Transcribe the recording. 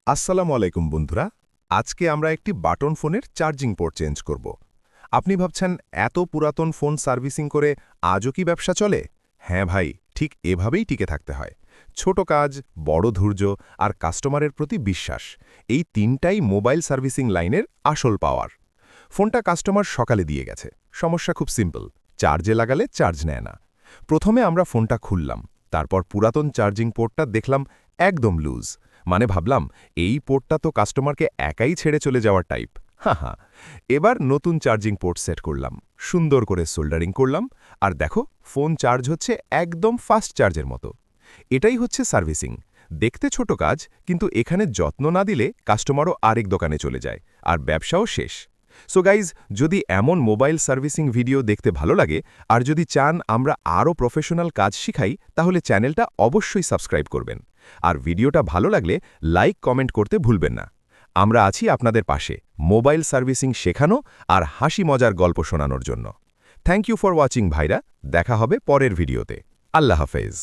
আসসালামু আলাইকুম বন্ধুরা। আজকে আমরা একটি বাটন ফোনের চার্জিং পোর্ট চেঞ্জ করব। আপনি ভাবছেন এত পুরাতন ফোন সার্ভিসিং করে আজও কি ব্যবসা চলে? হ্যাঁ ভাই, ঠিক এভাবেই টিকে থাকতে হয়। ছোট কাজ, বড় ধৈর্য আর কাস্টমারের প্রতি বিশ্বাস, এই তিনটাই মোবাইল সার্ভিসিং লাইনের আসল পাওয়ার। ফোনটা কাস্টমার সকালে দিয়ে গেছে। সমস্যা খুব সিম্পল, চার্জে লাগালে চার্জ নেয় না। প্রথমে আমরা ফোনটা খুললাম, তারপর পুরাতন চার্জিং পোর্টটা দেখলাম একদম লুজ। মানে ভাবলাম এই পোর্টটা তো কাস্টমারকে একাই ছেড়ে চলে যাওয়ার টাইপ। হা। এবার নতুন চার্জিং পোর্ট সেট করলাম, সুন্দর করে সোল্ডারিং করলাম, আর দেখো ফোন চার্জ হচ্ছে একদম ফাস্ট চার্জের মতো। এটাই হচ্ছে সার্ভিসিং। দেখতে ছোট কাজ, কিন্তু এখানে যত্ন না দিলে কাস্টমারও আরেক দোকানে চলে যায়, আর ব্যবসাও শেষ। সো গাইজ, যদি এমন মোবাইল সার্ভিসিং ভিডিও দেখতে ভালো লাগে আর যদি চান আমরা আরও প্রফেশনাল কাজ শিখাই, তাহলে চ্যানেলটা অবশ্যই সাবস্ক্রাইব করবেন। আর ভিডিওটা ভালো লাগলে লাইক কমেন্ট করতে ভুলবেন না। আমরা আছি আপনাদের পাশে, মোবাইল সার্ভিসিং শেখানো আর হাসি মজার গল্প শোনানোর জন্য। থ্যাংক ইউ ফর ওয়াচিং ভাইরা। দেখা হবে পরের ভিডিওতে। আল্লাহ হাফেজ।